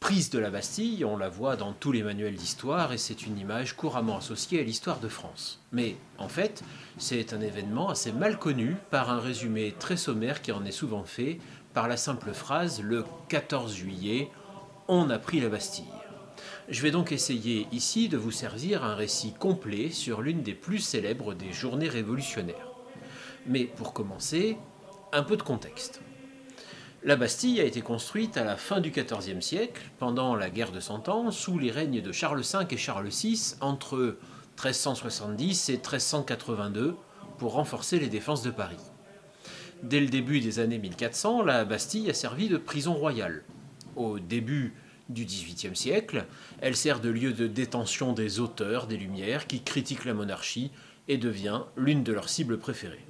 prise de la Bastille, on la voit dans tous les manuels d'histoire et c'est une image couramment associée à l'histoire de France. Mais en fait, c'est un événement assez mal connu par un résumé très sommaire qui en est souvent fait par la simple phrase « Le 14 juillet, on a pris la Bastille ». Je vais donc essayer ici de vous servir un récit complet sur l'une des plus célèbres des journées révolutionnaires. Mais pour commencer, un peu de contexte. La Bastille a été construite à la fin du XIVe siècle, pendant la guerre de Cent Ans, sous les règnes de Charles V et Charles VI, entre 1370 et 1382, pour renforcer les défenses de Paris. Dès le début des années 1400, la Bastille a servi de prison royale. Au début du XVIIIe siècle, elle sert de lieu de détention des auteurs des Lumières qui critiquent la monarchie et devient l'une de leurs cibles préférées.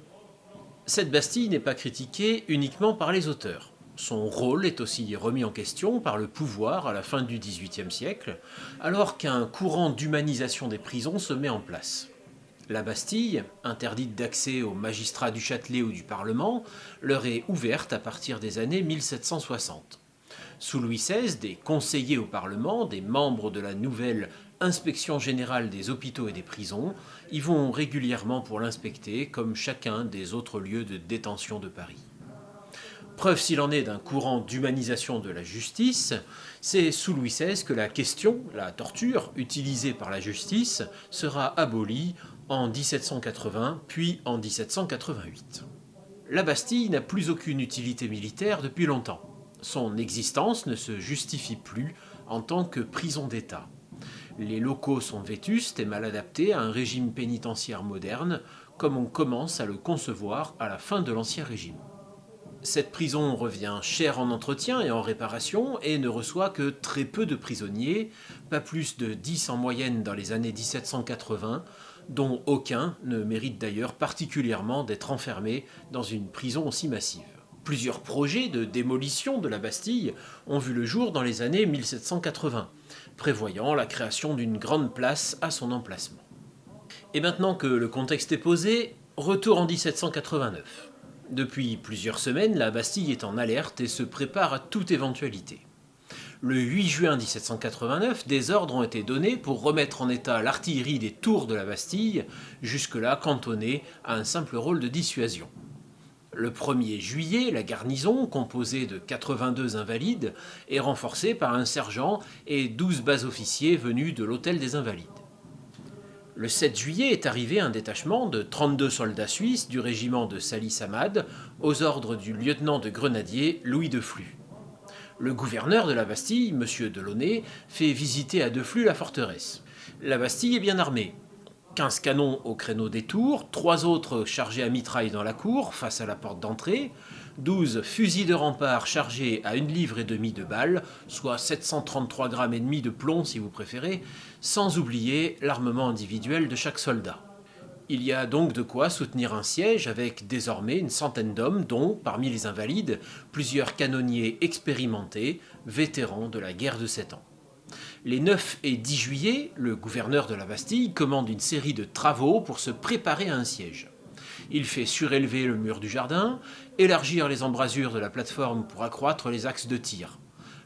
Cette Bastille n'est pas critiquée uniquement par les auteurs. Son rôle est aussi remis en question par le pouvoir à la fin du XVIIIe siècle, alors qu'un courant d'humanisation des prisons se met en place. La Bastille, interdite d'accès aux magistrats du Châtelet ou du Parlement, leur est ouverte à partir des années 1760. Sous Louis XVI, des conseillers au Parlement, des membres de la nouvelle Inspection générale des hôpitaux et des prisons, y vont régulièrement pour l'inspecter, comme chacun des autres lieux de détention de Paris. Preuve s'il en est d'un courant d'humanisation de la justice, c'est sous Louis XVI que la question, la torture, utilisée par la justice, sera abolie en 1780 puis en 1788. La Bastille n'a plus aucune utilité militaire depuis longtemps. Son existence ne se justifie plus en tant que prison d'État. Les locaux sont vétustes et mal adaptés à un régime pénitentiaire moderne, comme on commence à le concevoir à la fin de l'Ancien Régime. Cette prison revient chère en entretien et en réparation et ne reçoit que très peu de prisonniers, pas plus de 10 en moyenne dans les années 1780, dont aucun ne mérite d'ailleurs particulièrement d'être enfermé dans une prison aussi massive. Plusieurs projets de démolition de la Bastille ont vu le jour dans les années 1780, prévoyant la création d'une grande place à son emplacement. Et maintenant que le contexte est posé, retour en 1789. Depuis plusieurs semaines, la Bastille est en alerte et se prépare à toute éventualité. Le 8 juin 1789, des ordres ont été donnés pour remettre en état l'artillerie des tours de la Bastille, jusque-là cantonnée à un simple rôle de dissuasion. Le 1er juillet, la garnison, composée de 82 invalides, est renforcée par un sergent et 12 bas-officiers venus de l'hôtel des Invalides. Le 7 juillet est arrivé un détachement de 32 soldats suisses du régiment de Salis-Hamad aux ordres du lieutenant de grenadier Louis de Flux. Le gouverneur de la Bastille, M. Delaunay, fait visiter à De Flux la forteresse. La Bastille est bien armée. 15 canons au créneau des tours, 3 autres chargés à mitraille dans la cour, face à la porte d'entrée, 12 fusils de rempart chargés à 1,5 livre de balles, soit 733 grammes et demi de plomb si vous préférez, sans oublier l'armement individuel de chaque soldat. Il y a donc de quoi soutenir un siège avec désormais une centaine d'hommes, dont, parmi les invalides, plusieurs canonniers expérimentés, vétérans de la guerre de 7 ans. Les 9 et 10 juillet, le gouverneur de la Bastille commande une série de travaux pour se préparer à un siège. Il fait surélever le mur du jardin, élargir les embrasures de la plateforme pour accroître les axes de tir.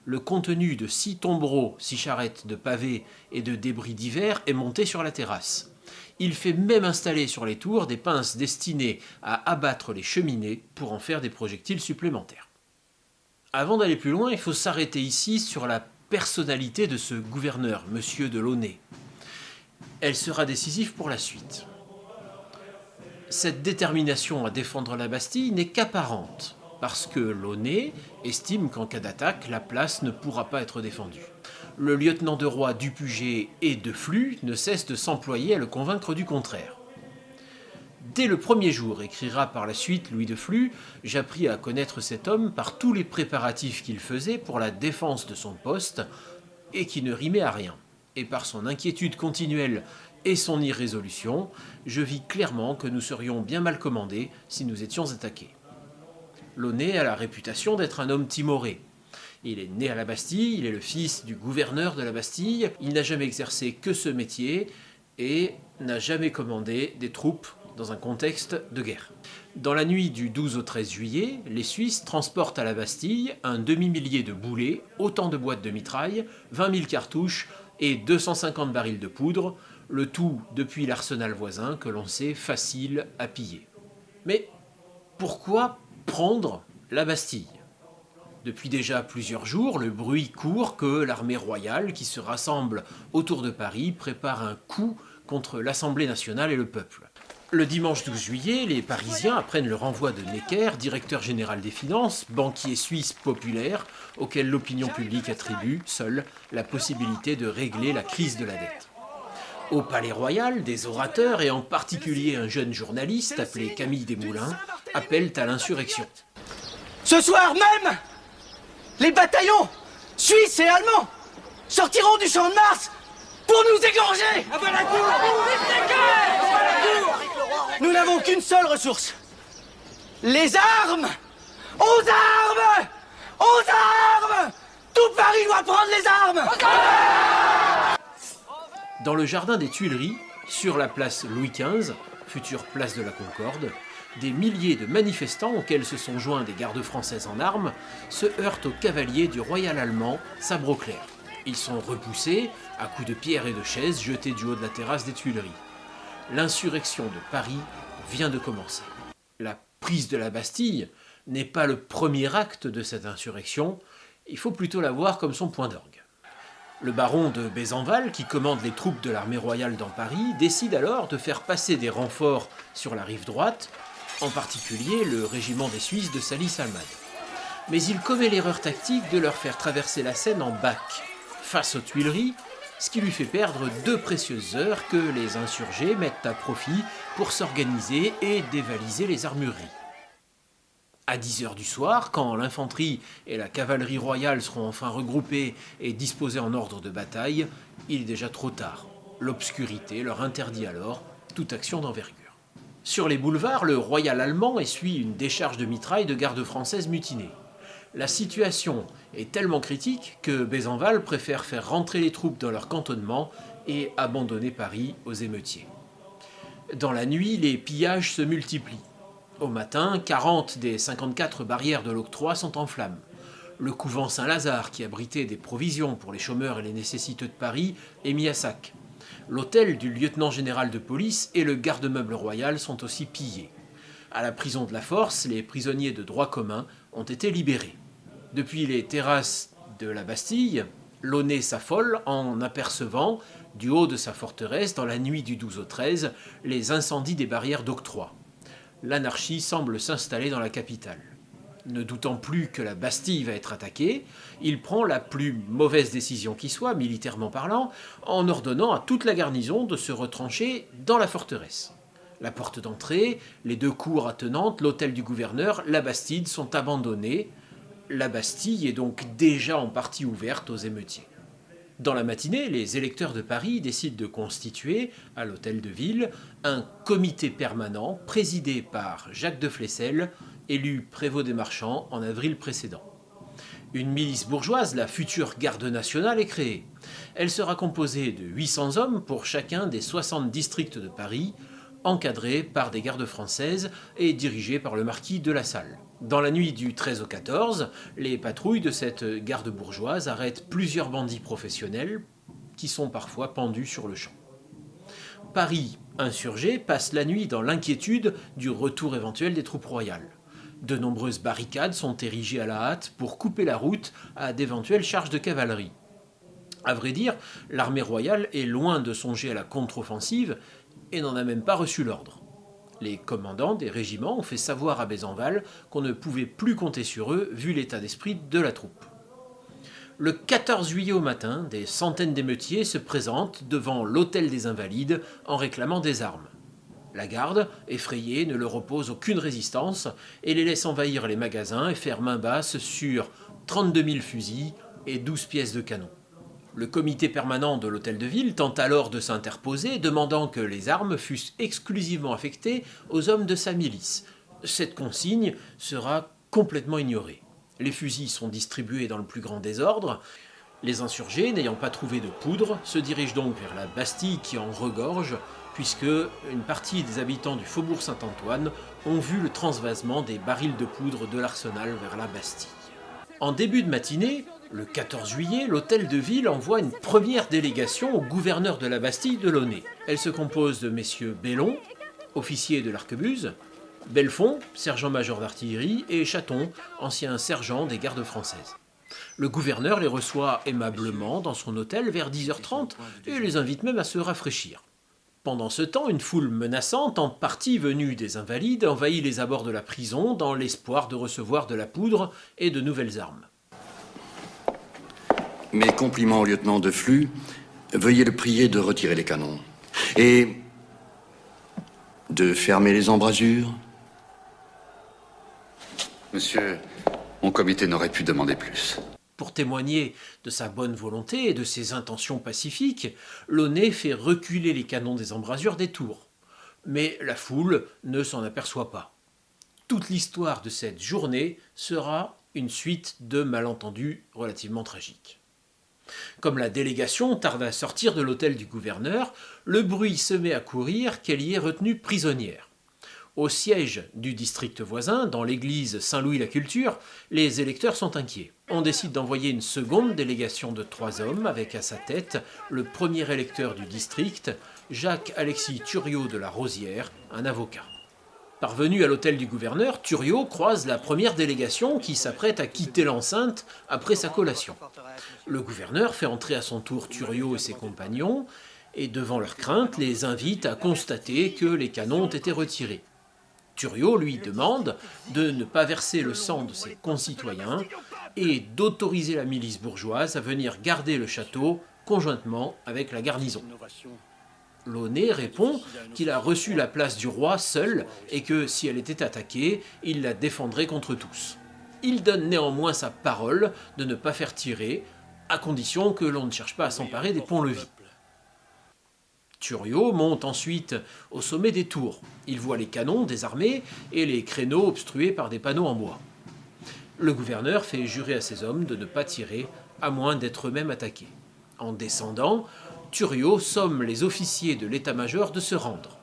Le contenu de 6 tombereaux, 6 charrettes de pavés et de débris divers est monté sur la terrasse. Il fait même installer sur les tours des pinces destinées à abattre les cheminées pour en faire des projectiles supplémentaires. Avant d'aller plus loin, il faut s'arrêter ici sur la personnalité de ce gouverneur, M. Delaunay. Elle sera décisive pour la suite. Cette détermination à défendre la Bastille n'est qu'apparente, parce que Launay estime qu'en cas d'attaque, la place ne pourra pas être défendue. Le lieutenant de roi Dupuget et De Flux ne cessent de s'employer à le convaincre du contraire. Dès le premier jour, écrira par la suite Louis de Flux, j'appris à connaître cet homme par tous les préparatifs qu'il faisait pour la défense de son poste et qui ne rimait à rien. Et par son inquiétude continuelle et son irrésolution, je vis clairement que nous serions bien mal commandés si nous étions attaqués. Launay a la réputation d'être un homme timoré. Il est né à la Bastille, il est le fils du gouverneur de la Bastille, il n'a jamais exercé que ce métier et n'a jamais commandé des troupes dans un contexte de guerre. Dans la nuit du 12 au 13 juillet, les Suisses transportent à la Bastille un demi-millier de boulets, autant de boîtes de mitraille, 20 000 cartouches et 250 barils de poudre, le tout depuis l'arsenal voisin que l'on sait facile à piller. Mais pourquoi prendre la Bastille ? Depuis déjà plusieurs jours, le bruit court que l'armée royale, qui se rassemble autour de Paris, prépare un coup contre l'Assemblée nationale et le peuple. Le dimanche 12 juillet, les Parisiens apprennent le renvoi de Necker, directeur général des finances, banquier suisse populaire, auquel l'opinion publique attribue seule la possibilité de régler la crise de la dette. Au Palais Royal, des orateurs, et en particulier un jeune journaliste appelé Camille Desmoulins, appellent à l'insurrection. Ce soir même, les bataillons suisses et allemands sortiront du champ de Mars pour nous égorger. Nous n'avons qu'une seule ressource. Les armes. Aux armes. Aux armes. Tout Paris doit prendre les armes. Dans le jardin des Tuileries, sur la place Louis XV, future place de la Concorde, des milliers de manifestants auxquels se sont joints des gardes françaises en armes se heurtent aux cavaliers du royal allemand sabre au clair. Ils sont repoussés à coups de pierres et de chaises jetés du haut de la terrasse des Tuileries. L'insurrection de Paris vient de commencer. La prise de la Bastille n'est pas le premier acte de cette insurrection, il faut plutôt la voir comme son point d'orgue. Le baron de Besenval, qui commande les troupes de l'armée royale dans Paris, décide alors de faire passer des renforts sur la rive droite, en particulier le régiment des Suisses de Salis-Almade. Mais il commet l'erreur tactique de leur faire traverser la Seine en bac, face aux Tuileries, ce qui lui fait perdre 2 précieuses heures que les insurgés mettent à profit pour s'organiser et dévaliser les armureries. À 10h du soir, quand l'infanterie et la cavalerie royale seront enfin regroupées et disposées en ordre de bataille, il est déjà trop tard. L'obscurité leur interdit alors toute action d'envergure. Sur les boulevards, le royal allemand essuie une décharge de mitraille de gardes françaises mutinées. La situation est tellement critique que Besenval préfère faire rentrer les troupes dans leur cantonnement et abandonner Paris aux émeutiers. Dans la nuit, les pillages se multiplient. Au matin, 40 des 54 barrières de l'octroi sont en flammes. Le couvent Saint-Lazare, qui abritait des provisions pour les chômeurs et les nécessiteux de Paris, est mis à sac. L'hôtel du lieutenant général de police et le garde-meuble royal sont aussi pillés. À la prison de la Force, les prisonniers de droit commun ont été libérés. Depuis les terrasses de la Bastille, Launay s'affole en apercevant, du haut de sa forteresse, dans la nuit du 12 au 13, les incendies des barrières d'octroi. L'anarchie semble s'installer dans la capitale. Ne doutant plus que la Bastille va être attaquée, il prend la plus mauvaise décision qui soit, militairement parlant, en ordonnant à toute la garnison de se retrancher dans la forteresse. La porte d'entrée, les 2 cours attenantes, l'hôtel du gouverneur, la Bastide sont abandonnés. La Bastille est donc déjà en partie ouverte aux émeutiers. Dans la matinée, les électeurs de Paris décident de constituer, à l'hôtel de ville, un comité permanent présidé par Jacques de Flesselles, élu prévôt des marchands en avril précédent. Une milice bourgeoise, la future garde nationale, est créée. Elle sera composée de 800 hommes pour chacun des 60 districts de Paris, encadrés par des gardes françaises et dirigés par le marquis de La Salle. Dans la nuit du 13 au 14, les patrouilles de cette garde bourgeoise arrêtent plusieurs bandits professionnels qui sont parfois pendus sur le champ. Paris, insurgé, passe la nuit dans l'inquiétude du retour éventuel des troupes royales. De nombreuses barricades sont érigées à la hâte pour couper la route à d'éventuelles charges de cavalerie. À vrai dire, l'armée royale est loin de songer à la contre-offensive et n'en a même pas reçu l'ordre. Les commandants des régiments ont fait savoir à Besenval qu'on ne pouvait plus compter sur eux vu l'état d'esprit de la troupe. Le 14 juillet au matin, des centaines d'émeutiers se présentent devant l'hôtel des Invalides en réclamant des armes. La garde, effrayée, ne leur oppose aucune résistance et les laisse envahir les magasins et faire main basse sur 32 000 fusils et 12 pièces de canon. Le comité permanent de l'hôtel de ville tente alors de s'interposer, demandant que les armes fussent exclusivement affectées aux hommes de sa milice. Cette consigne sera complètement ignorée. Les fusils sont distribués dans le plus grand désordre. Les insurgés, n'ayant pas trouvé de poudre, se dirigent donc vers la Bastille qui en regorge puisque une partie des habitants du faubourg Saint-Antoine ont vu le transvasement des barils de poudre de l'Arsenal vers la Bastille. En début de matinée, le 14 juillet, l'hôtel de ville envoie une première délégation au gouverneur de la Bastille de Launay. Elle se compose de messieurs Bellon, officier de l'arquebuse, Belfond, sergent-major d'artillerie, et Chaton, ancien sergent des gardes françaises. Le gouverneur les reçoit aimablement dans son hôtel vers 10h30 et les invite même à se rafraîchir. Pendant ce temps, une foule menaçante, en partie venue des Invalides, envahit les abords de la prison dans l'espoir de recevoir de la poudre et de nouvelles armes. Mes compliments au lieutenant de Flux. Veuillez le prier de retirer les canons. Et de fermer les embrasures. Monsieur, mon comité n'aurait pu demander plus. Pour témoigner de sa bonne volonté et de ses intentions pacifiques, Launay fait reculer les canons des embrasures des tours. Mais la foule ne s'en aperçoit pas. Toute l'histoire de cette journée sera une suite de malentendus relativement tragiques. Comme la délégation tarde à sortir de l'hôtel du gouverneur, le bruit se met à courir qu'elle y est retenue prisonnière. Au siège du district voisin, dans l'église Saint-Louis-la-Culture, les électeurs sont inquiets. On décide d'envoyer une seconde délégation de 3 hommes, avec à sa tête le premier électeur du district, Jacques-Alexis Thuriot de la Rosière, un avocat. Parvenu à l'hôtel du gouverneur, Thuriot croise la première délégation qui s'apprête à quitter l'enceinte après sa collation. Le gouverneur fait entrer à son tour Thuriot et ses compagnons, et devant leur crainte, les invite à constater que les canons ont été retirés. Thuriot lui demande de ne pas verser le sang de ses concitoyens et d'autoriser la milice bourgeoise à venir garder le château conjointement avec la garnison. Launay répond qu'il a reçu la place du roi seul et que si elle était attaquée, il la défendrait contre tous. Il donne néanmoins sa parole de ne pas faire tirer, à condition que l'on ne cherche pas à s'emparer des ponts-levis. Thuriot monte ensuite au sommet des tours. Il voit les canons désarmés et les créneaux obstrués par des panneaux en bois. Le gouverneur fait jurer à ses hommes de ne pas tirer, à moins d'être eux-mêmes attaqués. En descendant, Thuriot somme les officiers de l'état-major de se rendre.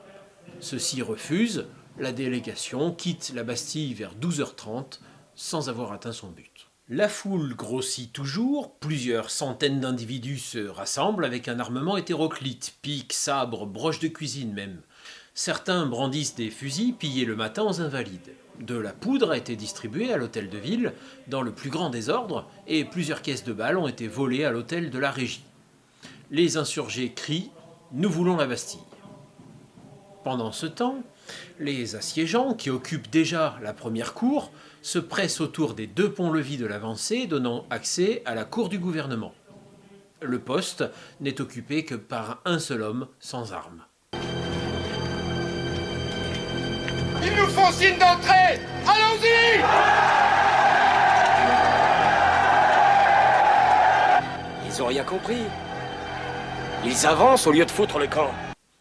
Ceux-ci refusent, la délégation quitte la Bastille vers 12h30 sans avoir atteint son but. La foule grossit toujours, plusieurs centaines d'individus se rassemblent avec un armement hétéroclite, piques, sabres, broches de cuisine même. Certains brandissent des fusils pillés le matin aux Invalides. De la poudre a été distribuée à l'hôtel de ville dans le plus grand désordre et plusieurs caisses de balles ont été volées à l'hôtel de la Régie. Les insurgés crient « Nous voulons la Bastille ». Pendant ce temps, les assiégeants, qui occupent déjà la première cour, se pressent autour des 2 ponts-levis de l'avancée donnant accès à la cour du gouvernement. Le poste n'est occupé que par un seul homme sans armes. Ils nous font signe d'entrée! Allons-y! Ils ont rien compris. Ils avancent au lieu de foutre le camp.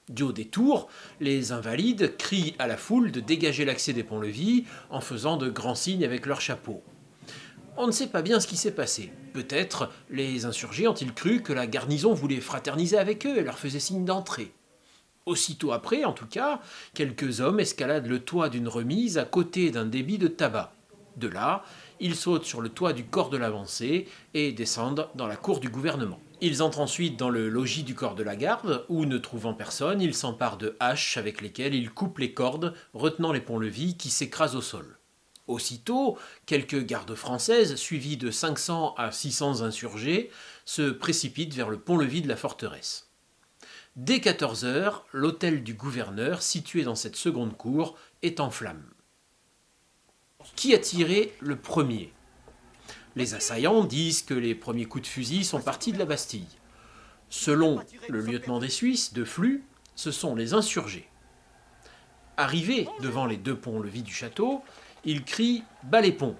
Du haut des tours, les Invalides crient à la foule de dégager l'accès des ponts-levis en faisant de grands signes avec leurs chapeaux. On ne sait pas bien ce qui s'est passé. Peut-être les insurgés ont-ils cru que la garnison voulait fraterniser avec eux et leur faisait signe d'entrée. Aussitôt après, en tout cas, quelques hommes escaladent le toit d'une remise à côté d'un débit de tabac. De là, ils sautent sur le toit du corps de l'avancée et descendent dans la cour du gouvernement. Ils entrent ensuite dans le logis du corps de la garde, où, ne trouvant personne, ils s'emparent de haches avec lesquelles ils coupent les cordes retenant les ponts-levis qui s'écrasent au sol. Aussitôt, quelques gardes françaises, suivies de 500 à 600 insurgés, se précipitent vers le pont-levis de la forteresse. Dès 14h, l'hôtel du gouverneur, situé dans cette seconde cour, est en flammes. Qui a tiré le premier ? Les assaillants disent que les premiers coups de fusil sont partis de la Bastille. Selon le lieutenant des Suisses, de Flux, ce sont les insurgés. Arrivés devant les 2 ponts-levis du château, ils crient « Bas les ponts !»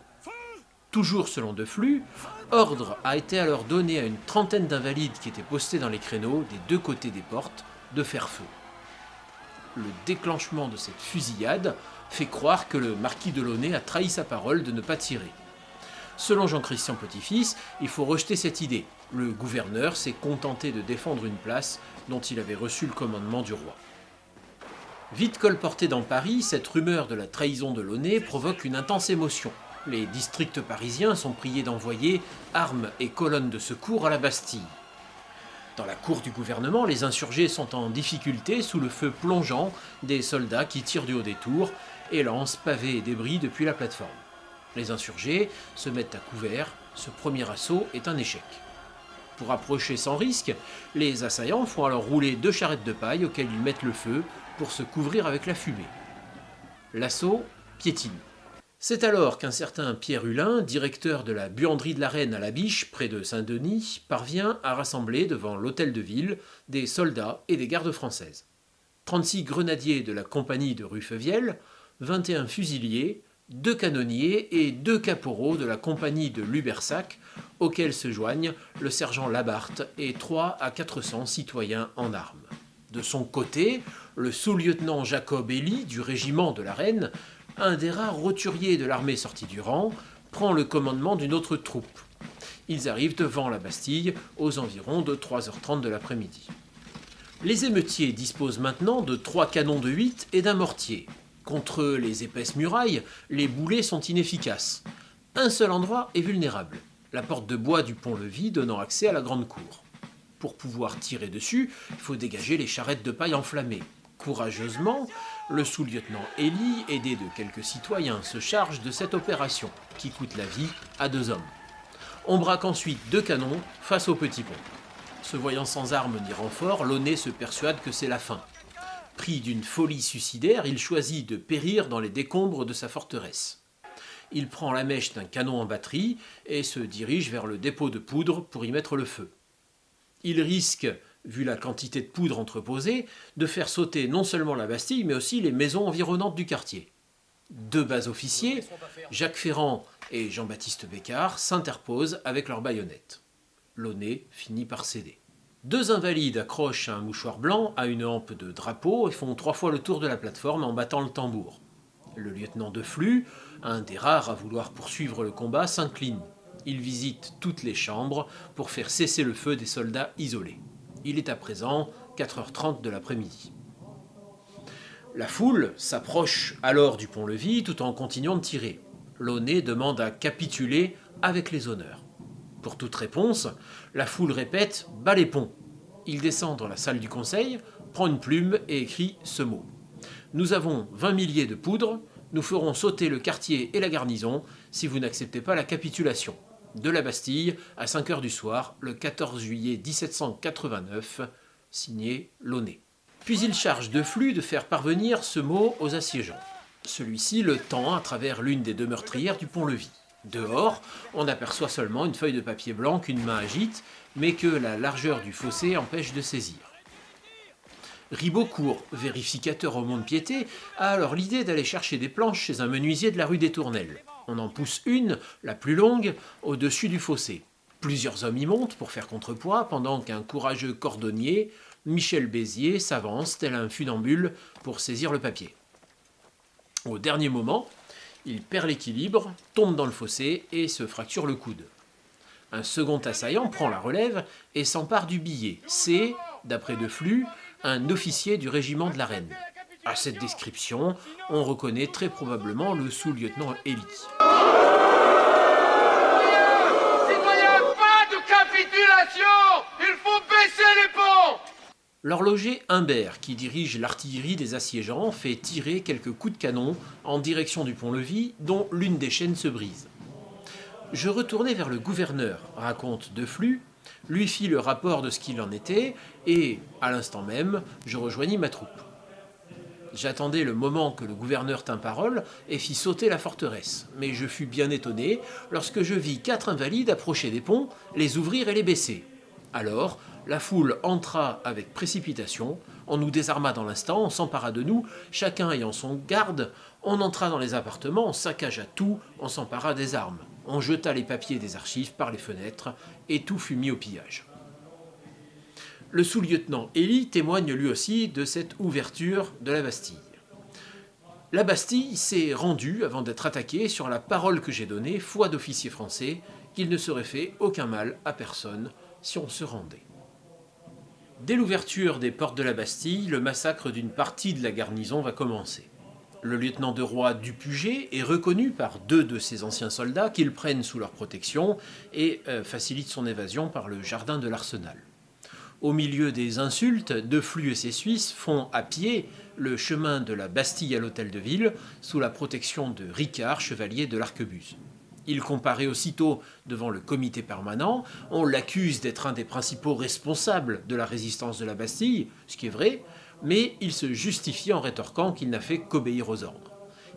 Toujours selon de Flux, ordre a été alors donné à une trentaine d'invalides qui étaient postés dans les créneaux des 2 côtés des portes de faire feu. Le déclenchement de cette fusillade fait croire que le marquis de Launay a trahi sa parole de ne pas tirer. Selon Jean-Christian Petit-Fils, il faut rejeter cette idée. Le gouverneur s'est contenté de défendre une place dont il avait reçu le commandement du roi. Vite colportée dans Paris, cette rumeur de la trahison de Launay provoque une intense émotion. Les districts parisiens sont priés d'envoyer armes et colonnes de secours à la Bastille. Dans la cour du gouvernement, les insurgés sont en difficulté sous le feu plongeant des soldats qui tirent du haut des tours et lancent pavés et débris depuis la plateforme. Les insurgés se mettent à couvert, ce premier assaut est un échec. Pour approcher sans risque, les assaillants font alors rouler 2 charrettes de paille auxquelles ils mettent le feu pour se couvrir avec la fumée. L'assaut piétine. C'est alors qu'un certain Pierre Hulin, directeur de la buanderie de la Reine à la Biche, près de Saint-Denis, parvient à rassembler devant l'hôtel de ville des soldats et des gardes françaises. 36 grenadiers de la compagnie de Rufevielle, 21 fusiliers, 2 canonniers et 2 caporaux de la compagnie de Lubersac, auxquels se joignent le sergent Labarthe et 300 à 400 citoyens en armes. De son côté, le sous-lieutenant Jacob Elie du régiment de la Reine, un des rares roturiers de l'armée sortie du rang, prend le commandement d'une autre troupe. Ils arrivent devant la Bastille aux environs de 3h30 de l'après-midi. Les émeutiers disposent maintenant de 3 canons de 8 et d'un mortier. Contre les épaisses murailles, les boulets sont inefficaces. Un seul endroit est vulnérable, la porte de bois du pont-levis donnant accès à la grande cour. Pour pouvoir tirer dessus, il faut dégager les charrettes de paille enflammées. Courageusement, le sous-lieutenant Elie, aidé de quelques citoyens, se charge de cette opération, qui coûte la vie à 2 hommes. On braque ensuite 2 canons face au petit pont. Se voyant sans armes ni renfort, Launay se persuade que c'est la fin. Pris d'une folie suicidaire, il choisit de périr dans les décombres de sa forteresse. Il prend la mèche d'un canon en batterie et se dirige vers le dépôt de poudre pour y mettre le feu. Il risque, vu la quantité de poudre entreposée, de faire sauter non seulement la Bastille, mais aussi les maisons environnantes du quartier. 2 bas officiers, Jacques Ferrand et Jean-Baptiste Bécard, s'interposent avec leurs baïonnettes. Launay finit par céder. 2 invalides accrochent un mouchoir blanc à une hampe de drapeau et font 3 fois le tour de la plateforme en battant le tambour. Le lieutenant Deflux, un des rares à vouloir poursuivre le combat, s'incline. Il visite toutes les chambres pour faire cesser le feu des soldats isolés. Il est à présent 4h30 de l'après-midi. La foule s'approche alors du pont-levis tout en continuant de tirer. Launay demande à capituler avec les honneurs. Pour toute réponse, la foule répète « Bas les ponts ». Il descend dans la salle du conseil, prend une plume et écrit ce mot. « Nous avons 20 milliers de poudre, nous ferons sauter le quartier et la garnison si vous n'acceptez pas la capitulation. » De la Bastille, à 5h du soir, le 14 juillet 1789, signé Launay. Puis il charge Deflux de faire parvenir ce mot aux assiégeants. Celui-ci le tend à travers l'une des 2 meurtrières du pont-levis. Dehors, on aperçoit seulement une feuille de papier blanc qu'une main agite, mais que la largeur du fossé empêche de saisir. Ribeaucourt, vérificateur au mont-de-piété, a alors l'idée d'aller chercher des planches chez un menuisier de la rue des Tournelles. On en pousse une, la plus longue, au-dessus du fossé. Plusieurs hommes y montent pour faire contrepoids, pendant qu'un courageux cordonnier, Michel Béziers, s'avance tel un funambule pour saisir le papier. Au dernier moment, il perd l'équilibre, tombe dans le fossé et se fracture le coude. Un second assaillant prend la relève et s'empare du billet. C'est, d'après Deflux, un officier du régiment de la Reine. À cette description, on reconnaît très probablement le sous-lieutenant Elie. Citoyens, pas de capitulation! Il faut baisser les ponts! L'horloger Humbert, qui dirige l'artillerie des assiégeants, fait tirer quelques coups de canon en direction du pont-levis, dont l'une des chaînes se brise. Je retournai vers le gouverneur, raconte Deflux, lui fit le rapport de ce qu'il en était, et, à l'instant même, je rejoignis ma troupe. J'attendais le moment que le gouverneur tînt parole et fit sauter la forteresse, mais je fus bien étonné lorsque je vis 4 invalides approcher des ponts, les ouvrir et les baisser. Alors, la foule entra avec précipitation, on nous désarma dans l'instant, on s'empara de nous, chacun ayant son garde, on entra dans les appartements, on saccagea tout, on s'empara des armes, on jeta les papiers des archives par les fenêtres, et tout fut mis au pillage. Le sous-lieutenant Elie témoigne lui aussi de cette ouverture de la Bastille. La Bastille s'est rendue, avant d'être attaquée, sur la parole que j'ai donnée, foi d'officier français, qu'il ne serait fait aucun mal à personne si on se rendait. Dès l'ouverture des portes de la Bastille, le massacre d'une partie de la garnison va commencer. Le lieutenant de Roy Dupuget est reconnu par 2 de ses anciens soldats qu'ils prennent sous leur protection et facilitent son évasion par le jardin de l'Arsenal. Au milieu des insultes, Deflux et ses Suisses font à pied le chemin de la Bastille à l'hôtel de ville sous la protection de Ricard, chevalier de l'Arquebuse. Il comparaît aussitôt devant le comité permanent, on l'accuse d'être un des principaux responsables de la résistance de la Bastille, ce qui est vrai, mais il se justifie en rétorquant qu'il n'a fait qu'obéir aux ordres.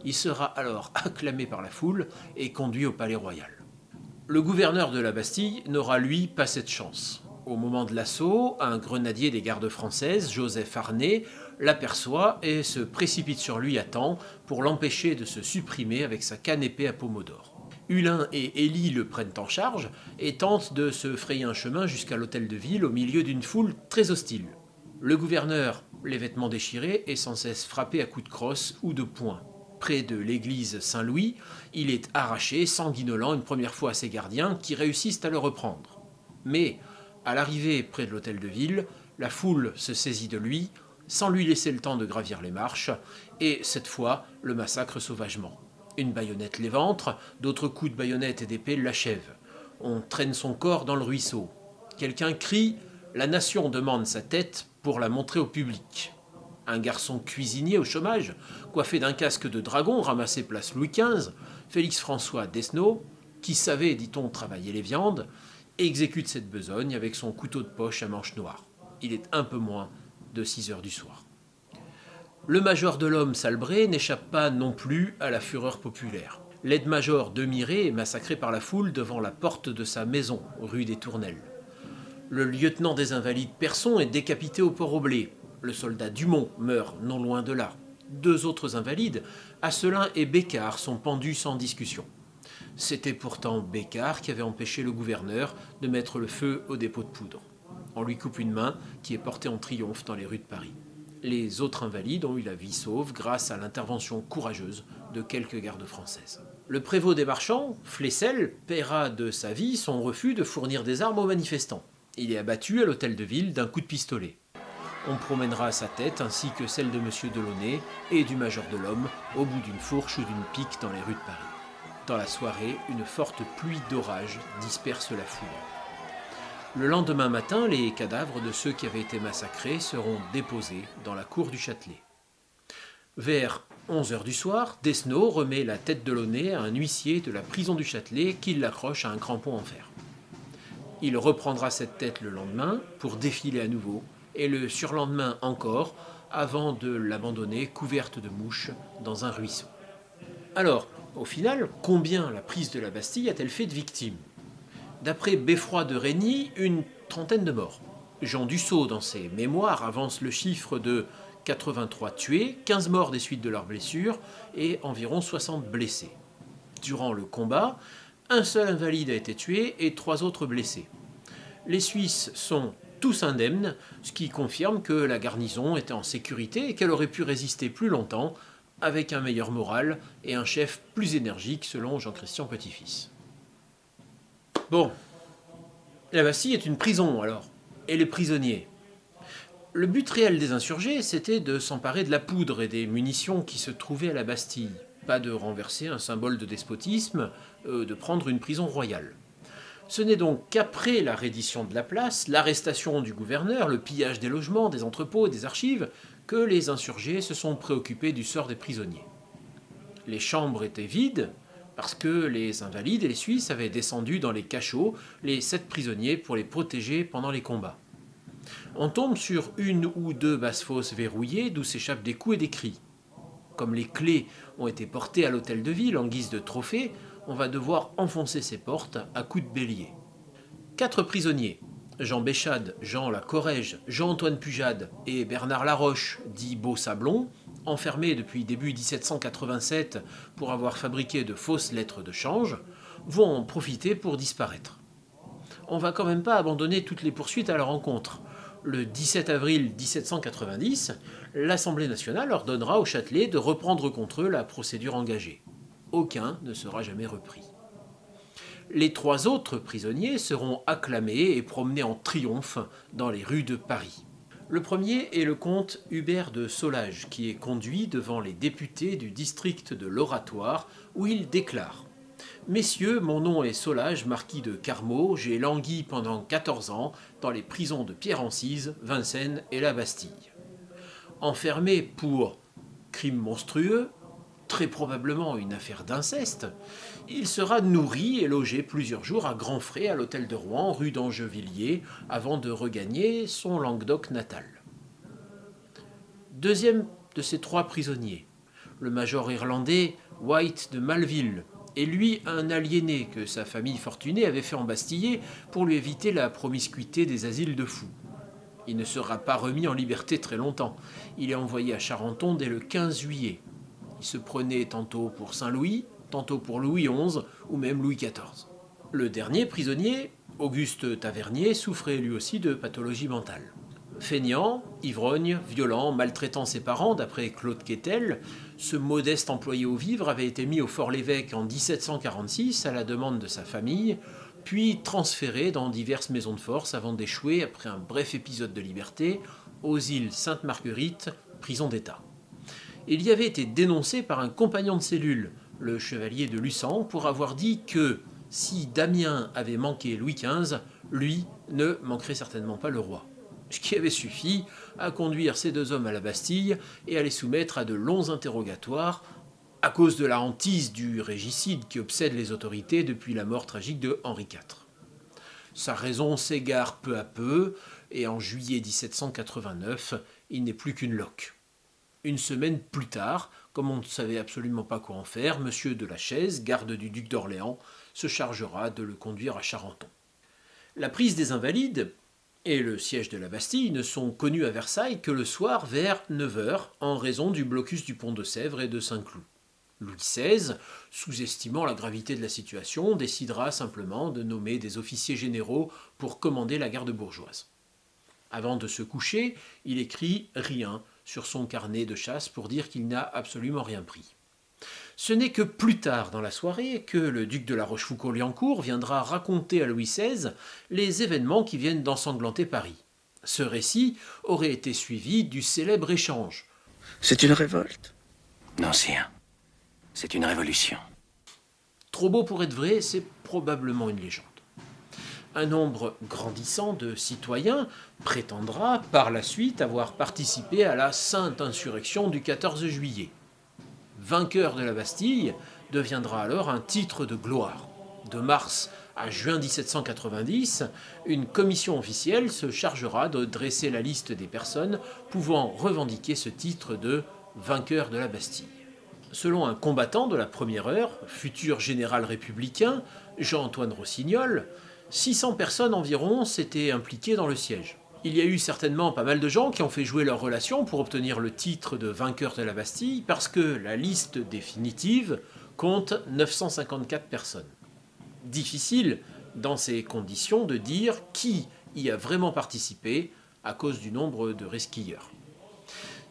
Il sera alors acclamé par la foule et conduit au palais royal. Le gouverneur de la Bastille n'aura lui pas cette chance. Au moment de l'assaut, un grenadier des gardes françaises, Joseph Arnay, l'aperçoit et se précipite sur lui à temps pour l'empêcher de se supprimer avec sa canne épée à pommeau d'or. Hulin et Élie le prennent en charge et tentent de se frayer un chemin jusqu'à l'hôtel de ville au milieu d'une foule très hostile. Le gouverneur, les vêtements déchirés, est sans cesse frappé à coups de crosse ou de poing. Près de l'église Saint-Louis, il est arraché, sanguinolant une première fois à ses gardiens qui réussissent à le reprendre. Mais, à l'arrivée près de l'hôtel de ville, la foule se saisit de lui, sans lui laisser le temps de gravir les marches, et cette fois, le massacre sauvagement. Une baïonnette l'éventre, d'autres coups de baïonnette et d'épée l'achèvent. On traîne son corps dans le ruisseau. Quelqu'un crie « La nation demande sa tête pour la montrer au public ». Un garçon cuisinier au chômage, coiffé d'un casque de dragon ramassé place Louis XV, Félix-François Desnos, qui savait, dit-on, travailler les viandes, exécute cette besogne avec son couteau de poche à manche noire. Il est un peu moins de 6 heures du soir. Le major Delhomme Salbret n'échappe pas non plus à la fureur populaire. L'aide-major Demiré est massacré par la foule devant la porte de sa maison, rue des Tournelles. Le lieutenant des Invalides Persson est décapité au Port-au-Blé. Le soldat Dumont meurt non loin de là. 2 autres invalides, Asselin et Bécard, sont pendus sans discussion. C'était pourtant Bécard qui avait empêché le gouverneur de mettre le feu au dépôt de poudre. On lui coupe une main qui est portée en triomphe dans les rues de Paris. Les autres invalides ont eu la vie sauve grâce à l'intervention courageuse de quelques gardes françaises. Le prévôt des marchands, Flessel, paiera de sa vie son refus de fournir des armes aux manifestants. Il est abattu à l'hôtel de ville d'un coup de pistolet. On promènera sa tête ainsi que celle de M. Delaunay et du major Delhomme au bout d'une fourche ou d'une pique dans les rues de Paris. Dans la soirée, une forte pluie d'orage disperse la foule. Le lendemain matin, les cadavres de ceux qui avaient été massacrés seront déposés dans la cour du Châtelet. Vers 11h du soir, Desnos remet la tête de Delaunay à un huissier de la prison du Châtelet qui l'accroche à un crampon en fer. Il reprendra cette tête le lendemain pour défiler à nouveau, et le surlendemain encore, avant de l'abandonner couverte de mouches dans un ruisseau. Alors, au final, combien la prise de la Bastille a-t-elle fait de victimes ? D'après Beffroi de Régny, une 30aine de morts. Jean Dussault, dans ses mémoires, avance le chiffre de 83 tués, 15 morts des suites de leurs blessures et environ 60 blessés. Durant le combat, un seul invalide a été tué et 3 autres blessés. Les Suisses sont tous indemnes, ce qui confirme que la garnison était en sécurité et qu'elle aurait pu résister plus longtemps avec un meilleur moral et un chef plus énergique selon Jean-Christian Petit-Fils. Bon, la Bastille est une prison alors, et les prisonniers. Le but réel des insurgés, c'était de s'emparer de la poudre et des munitions qui se trouvaient à la Bastille, pas de renverser un symbole de despotisme, de prendre une prison royale. Ce n'est donc qu'après la reddition de la place, l'arrestation du gouverneur, le pillage des logements, des entrepôts et des archives, que les insurgés se sont préoccupés du sort des prisonniers. Les chambres étaient vides, parce que les Invalides et les Suisses avaient descendu dans les cachots les 7 prisonniers pour les protéger pendant les combats. On tombe sur 1 ou 2 basses-fosses verrouillées d'où s'échappent des coups et des cris. Comme les clés ont été portées à l'hôtel de ville en guise de trophée, on va devoir enfoncer ces portes à coups de bélier. 4 prisonniers, Jean Béchade, Jean Lacorrège, Jean-Antoine Pujade et Bernard Laroche, dit Beau-Sablon, enfermés depuis début 1787 pour avoir fabriqué de fausses lettres de change, vont en profiter pour disparaître. On va quand même pas abandonner toutes les poursuites à leur encontre. Le 17 avril 1790, l'Assemblée nationale ordonnera au Châtelet de reprendre contre eux la procédure engagée. Aucun ne sera jamais repris. Les 3 autres prisonniers seront acclamés et promenés en triomphe dans les rues de Paris. Le premier est le comte Hubert de Solage, qui est conduit devant les députés du district de l'Oratoire, où il déclare « Messieurs, mon nom est Solage, marquis de Carmaux, j'ai langui pendant 14 ans dans les prisons de Pierre-Encise, Vincennes et la Bastille. Enfermé pour crime monstrueux, très probablement une affaire d'inceste, il sera nourri et logé plusieurs jours à grands frais à l'hôtel de Rouen, rue d'Angevilliers, avant de regagner son Languedoc natal. » Deuxième de ces 3 prisonniers, le major irlandais White de Malville, est lui un aliéné que sa famille fortunée avait fait embastiller pour lui éviter la promiscuité des asiles de fous. Il ne sera pas remis en liberté très longtemps. Il est envoyé à Charenton dès le 15 juillet. Il se prenait tantôt pour Saint-Louis, tantôt pour Louis XI ou même Louis XIV. Le dernier prisonnier, Auguste Tavernier, souffrait lui aussi de pathologie mentale. Feignant, ivrogne, violent, maltraitant ses parents, d'après Claude Quetel, ce modeste employé au vivre avait été mis au Fort-l'Évêque en 1746 à la demande de sa famille, puis transféré dans diverses maisons de force avant d'échouer, après un bref épisode de liberté, aux îles Sainte-Marguerite, prison d'État. Il y avait été dénoncé par un compagnon de cellule, le chevalier de Luçan, pour avoir dit que si Damien avait manqué Louis XV, lui ne manquerait certainement pas le roi. Ce qui avait suffi à conduire ces 2 hommes à la Bastille et à les soumettre à de longs interrogatoires à cause de la hantise du régicide qui obsède les autorités depuis la mort tragique de Henri IV. Sa raison s'égare peu à peu et en juillet 1789, il n'est plus qu'une loque. Une semaine plus tard, comme on ne savait absolument pas quoi en faire, M. de la Chaise, garde du duc d'Orléans, se chargera de le conduire à Charenton. La prise des Invalides et le siège de la Bastille ne sont connus à Versailles que le soir vers 9 h en raison du blocus du pont de Sèvres et de Saint-Cloud. Louis XVI, sous-estimant la gravité de la situation, décidera simplement de nommer des officiers généraux pour commander la garde bourgeoise. Avant de se coucher, il écrit « rien » sur son carnet de chasse pour dire qu'il n'a absolument rien pris. Ce n'est que plus tard dans la soirée que le duc de la Rochefoucauld-Liancourt viendra raconter à Louis XVI les événements qui viennent d'ensanglanter Paris. Ce récit aurait été suivi du célèbre échange. C'est une révolte? Non, sire. C'est une révolution. Trop beau pour être vrai, c'est probablement une légende. Un nombre grandissant de citoyens prétendra par la suite avoir participé à la sainte insurrection du 14 juillet. Vainqueur de la Bastille deviendra alors un titre de gloire. De mars à juin 1790, une commission officielle se chargera de dresser la liste des personnes pouvant revendiquer ce titre de vainqueur de la Bastille. Selon un combattant de la première heure, futur général républicain, Jean-Antoine Rossignol, 600 personnes environ s'étaient impliquées dans le siège. Il y a eu certainement pas mal de gens qui ont fait jouer leurs relations pour obtenir le titre de vainqueur de la Bastille parce que la liste définitive compte 954 personnes. Difficile, dans ces conditions, de dire qui y a vraiment participé à cause du nombre de resquilleurs.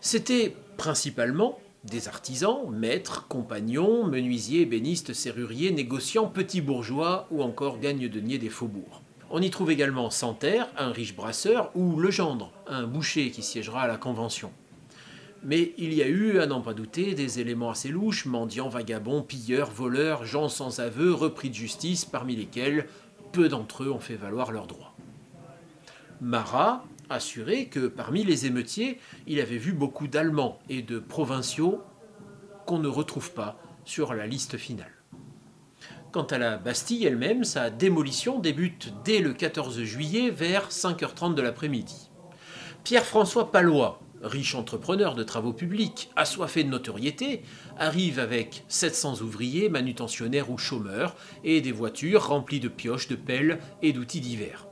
C'était principalement des artisans, maîtres, compagnons, menuisiers, ébénistes, serruriers, négociants, petits bourgeois ou encore gagne-deniers des faubourgs. On y trouve également Santerre, un riche brasseur, ou Legendre, un boucher qui siégera à la Convention. Mais il y a eu, à n'en pas douter, des éléments assez louches, mendiants, vagabonds, pilleurs, voleurs, gens sans aveu, repris de justice, parmi lesquels peu d'entre eux ont fait valoir leurs droits. Marat assurait que parmi les émeutiers, il avait vu beaucoup d'Allemands et de provinciaux qu'on ne retrouve pas sur la liste finale. Quant à la Bastille elle-même, sa démolition débute dès le 14 juillet vers 5h30 de l'après-midi. Pierre-François Pallois, riche entrepreneur de travaux publics, assoiffé de notoriété, arrive avec 700 ouvriers, manutentionnaires ou chômeurs et des voitures remplies de pioches, de pelles et d'outils divers.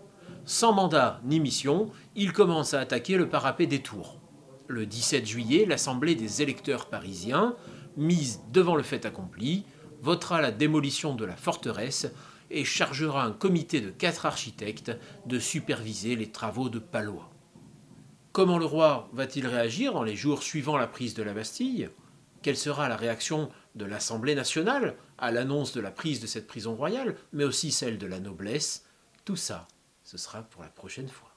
Sans mandat ni mission, il commence à attaquer le parapet des tours. Le 17 juillet, l'Assemblée des électeurs parisiens, mise devant le fait accompli, votera la démolition de la forteresse et chargera un comité de 4 architectes de superviser les travaux de Pallois. Comment le roi va-t-il réagir dans les jours suivant la prise de la Bastille? Quelle sera la réaction de l'Assemblée nationale à l'annonce de la prise de cette prison royale, mais aussi celle de la noblesse? Tout ça, ce sera pour la prochaine fois.